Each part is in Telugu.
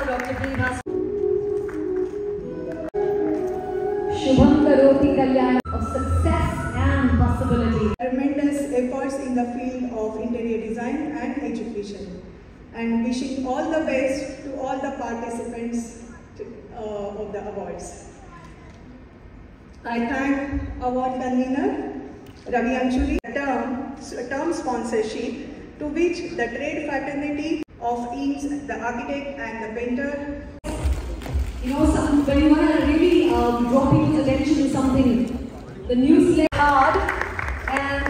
Dr. Prabhas. Shubham Karoti Kalyan of success and possibility. Tremendous efforts in the field of interior design and education, and wishing all the best to all the participants of the awards. I thank award convener Ravi Anchuri term sponsorship, to which the trade fraternity of EAMS, the architect and the painter. You know, when you want to really draw people's attention to something, the new slate hard and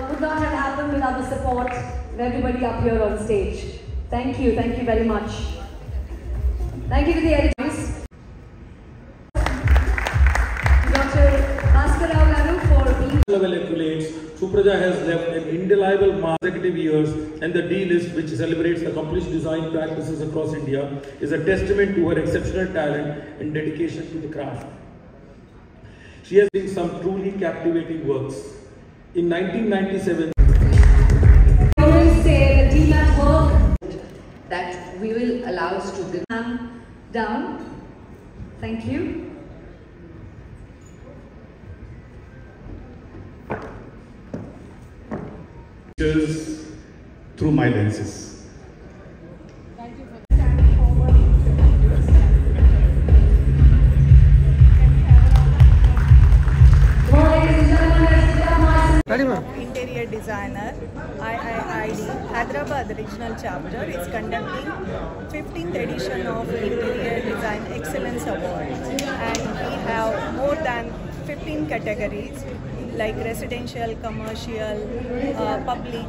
would not have happened without the support of everybody up here on stage. Thank you very much. Thank you to the editors. Dr. Bhaskar Rao Garu for being level accolades. Supraja has left an indelible mark in consecutive years, and the D-list, which celebrates accomplished design practices across India, is a testament to her exceptional talent and dedication to the craft. She has done some truly captivating works. In 1997, I always say the DMAT work that we will allow students down. Thank you. Through my lenses. Thank you for standing forward. Interior designer, IIID, Hyderabad Regional Chapter is conducting 15th edition of Interior Design Excellence Award, and we have more than 15 categories like residential, commercial, public,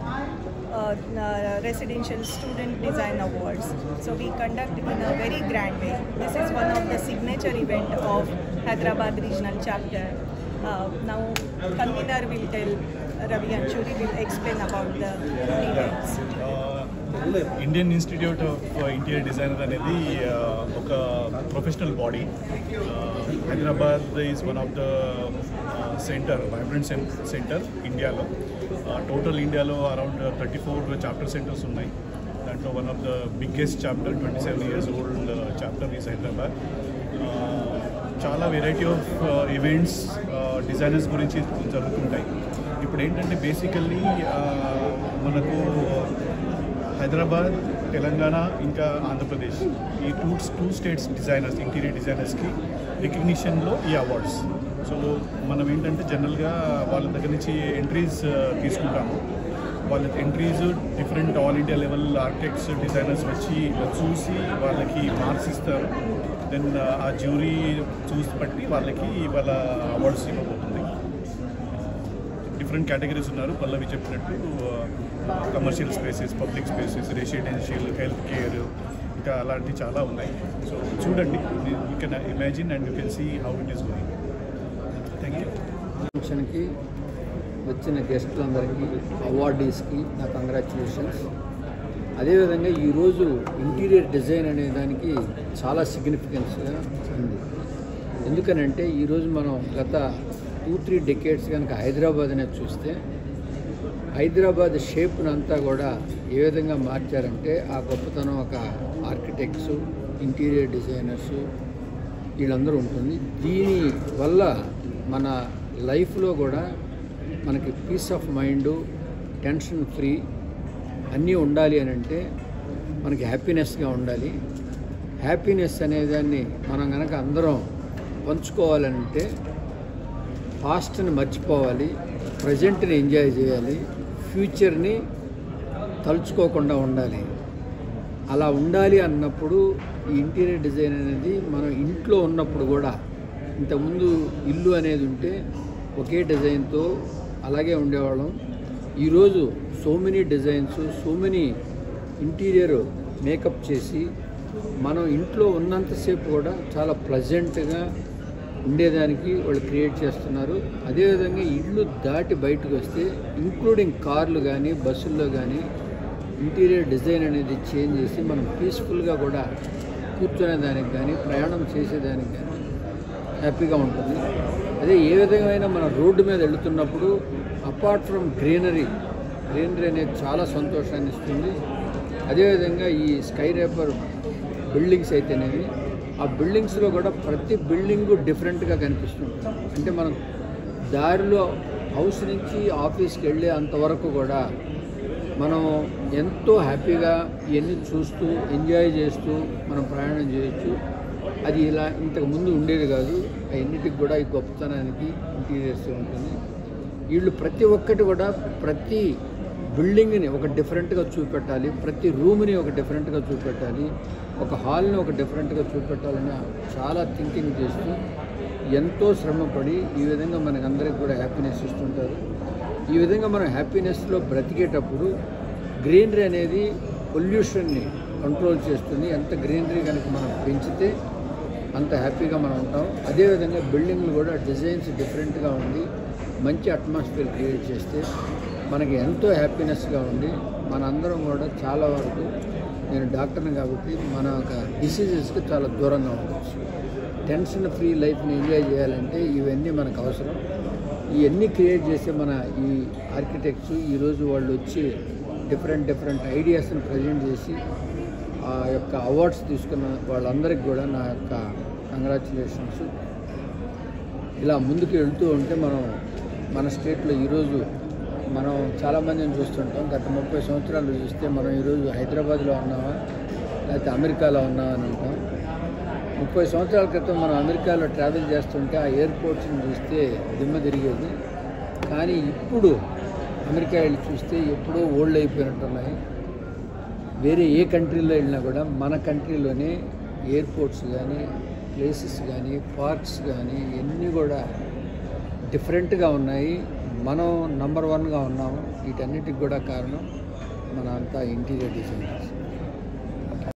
residential student design awards. So we conduct in a very grand way. This is one of the signature event of Hyderabad Regional Chapter. Now convener will tell, Ravi Anchuri will explain about the details. Indian Institute of Interior Design అనేది ఒక professional body. Hyderabad is one of the vibrant centre ఇండియాలో. టోటల్ ఇండియాలో అరౌండ్ 34 చాప్టర్ సెంటర్స్ ఉన్నాయి. దాంట్లో one of the biggest chapter, 27 years old chapter is Hyderabad. చాలా వెరైటీ ఆఫ్ ఈవెంట్స్ డిజైనర్స్ గురించి జరుగుతుంటాయి. ఇప్పుడు ఏంటంటే బేసికల్లీ మనకు హైదరాబాద్, తెలంగాణ, ఇంకా ఆంధ్రప్రదేశ్, ఈ టూ స్టేట్స్ డిజైనర్స్, ఇంటీరియర్ డిజైనర్స్కి రికగ్నిషన్లో ఈ అవార్డ్స్. సో మనం ఏంటంటే జనరల్గా వాళ్ళ దగ్గర నుంచి ఎంట్రీస్ తీసుకుంటాము. వాళ్ళ entries different all India level architects, designers వచ్చి చూసి వాళ్ళకి మార్క్స్ ఇస్తారు. దెన్ ఆ జ్యూరీ చూసి బట్టి వాళ్ళకి వాళ్ళ అవార్డ్స్ ఇవ్వబోతుంది. డిఫరెంట్ కేటగిరీస్ ఉన్నారు. పల్లవి చెప్పినట్టు commercial spaces, public spaces, residential, health care, ఇంకా అలాంటివి చాలా ఉన్నాయి. సో చూడండి, you can imagine and you can see how it is going. Thank you. ఫంక్షన్కి వచ్చిన గెస్టులందరికీ, అవార్డీస్కి నా కంగ్రాచ్యులేషన్స్. అదేవిధంగా ఈరోజు ఇంటీరియర్ డిజైన్ అనే దానికి చాలా సిగ్నిఫికెన్స్గా ఉంది. ఎందుకనంటే ఈరోజు మనం గత 2-3 decades కనుక హైదరాబాద్ అనేది చూస్తే, హైదరాబాద్ షేప్ను అంతా కూడా ఏ విధంగా మార్చారంటే ఆ గొప్పతనం ఒక ఆర్కిటెక్ట్స్, ఇంటీరియర్ డిజైనర్స్ వీళ్ళందరూ ఉంటుంది. దీనివల్ల మన లైఫ్లో కూడా మనకి peace of mind, tension free అన్నీ ఉండాలి అని అంటే మనకి హ్యాపీనెస్గా ఉండాలి. హ్యాపీనెస్ అనేదాన్ని మనం కనుక అందరం పంచుకోవాలంటే పాస్ట్ని మర్చిపోవాలి, ప్రజెంట్ని ఎంజాయ్ చేయాలి, ఫ్యూచర్ని తలుచుకోకుండా ఉండాలి. అలా ఉండాలి అన్నప్పుడు ఈ ఇంటీరియర్ డిజైన్ అనేది మనం ఇంట్లో ఉన్నప్పుడు కూడా, ఇంతకుముందు ఇల్లు అనేది ఉంటే ఒకే డిజైన్తో అలాగే ఉండేవాళ్ళం. ఈరోజు so many designs, so many interior makeup చేసి మనం ఇంట్లో ఉన్నంతసేపు కూడా చాలా ప్లెజెంట్గా ఉండేదానికి వాళ్ళు క్రియేట్ చేస్తున్నారు. అదేవిధంగా ఇల్లు దాటి బయటకు వస్తే ఇంక్లూడింగ్ కార్లు కానీ, బస్సుల్లో కానీ ఇంటీరియర్ డిజైన్ అనేది చేంజ్ చేసి మనం పీస్ఫుల్గా కూడా కూర్చునేదానికి కానీ, ప్రయాణం చేసేదానికి కానీ హ్యాపీగా ఉంటుంది. అదే ఏ విధమైన మన రోడ్డు మీద వెళుతున్నప్పుడు అపార్ట్ ఫ్రమ్ గ్రీనరీ అనేది చాలా సంతోషాన్ని ఇస్తుంది. అదేవిధంగా ఈ స్కై రేపర్ బిల్డింగ్స్ అయితేనేవి, ఆ బిల్డింగ్స్లో కూడా ప్రతి బిల్డింగు డిఫరెంట్గా కనిపిస్తుంది. అంటే మనం దారిలో హౌస్ నుంచి ఆఫీస్కి వెళ్ళే అంతవరకు కూడా మనం ఎంతో హ్యాపీగా ఇవన్నీ చూస్తూ ఎంజాయ్ చేస్తూ మనం ప్రయాణం చేయొచ్చు. అది ఇలా ఇంతకుముందు ఉండేది కాదు. అన్నిటికి కూడా ఈ గొప్పతనానికి ఇంటీరియర్స్ ఉంటుంది. వీళ్ళు ప్రతి ఒక్కటి కూడా ప్రతి బిల్డింగ్ని ఒక డిఫరెంట్గా చూపెట్టాలి, ప్రతి రూమ్ని ఒక డిఫరెంట్గా చూపెట్టాలి, ఒక హాల్ని ఒక డిఫరెంట్గా చూపెట్టాలని చాలా థింకింగ్ చేస్తూ ఎంతో శ్రమపడి ఈ విధంగా మనకందరికి కూడా హ్యాపీనెస్ ఇస్తుంటారు. ఈ విధంగా మనం హ్యాపీనెస్లో బ్రతికేటప్పుడు గ్రీనరీ అనేది పొల్యూషన్ని కంట్రోల్ చేస్తుంది. ఎంత గ్రీనరీ కనుక మనం పెంచితే అంత హ్యాపీగా మనం ఉంటాం. అదేవిధంగా బిల్డింగ్లు కూడా డిజైన్స్ డిఫరెంట్గా ఉండి మంచి అట్మాస్ఫియర్ క్రియేట్ చేస్తే మనకి ఎంతో హ్యాపీనెస్గా ఉండి మనందరం కూడా చాలా వరకు, నేను డాక్టర్ని కాబట్టి మన ఒక డిసీజెస్కి చాలా దూరంగా ఉండవచ్చు. టెన్షన్ ఫ్రీ లైఫ్ని ఎంజాయ్ చేయాలంటే ఇవన్నీ మనకు అవసరం. ఇవన్నీ క్రియేట్ చేసే మన ఈ ఆర్కిటెక్ట్స్ ఈరోజు వాళ్ళు వచ్చి డిఫరెంట్ ఐడియాస్ని ప్రజెంట్ చేసి ఆ యొక్క అవార్డ్స్ తీసుకున్న వాళ్ళందరికీ కూడా నా యొక్క కంగ్రాచులేషన్స్. ఇలా ముందుకు వెళ్తూ ఉంటే మన స్టేట్లో ఈరోజు మనం చాలామందిని చూస్తుంటాం. గత 30 సంవత్సరాలు చూస్తే మనం ఈరోజు హైదరాబాద్లో ఉన్నామా లేకపోతే అమెరికాలో ఉన్నామా అని అంటాం. 30 సంవత్సరాల క్రితం మనం అమెరికాలో ట్రావెల్ చేస్తుంటే ఆ ఎయిర్పోర్ట్స్ని చూస్తే దిమ్మ తిరిగేది. కానీ ఇప్పుడు అమెరికా వెళ్ళి చూస్తే ఎప్పుడో ఓల్డ్ అయిపోయినట్టున్నాయి. వేరే ఏ కంట్రీలో వెళ్ళినా కూడా మన కంట్రీలోనే ఎయిర్పోర్ట్స్ కానీ, ప్లేసెస్ కానీ, పార్క్స్ కానీ ఇవన్నీ కూడా డిఫరెంట్గా ఉన్నాయి. మనం నంబర్ 1గా ఉన్నాము. వీటన్నిటికి కూడా కారణం మన అంతా ఇంటీరియర్ డిజైనర్స్.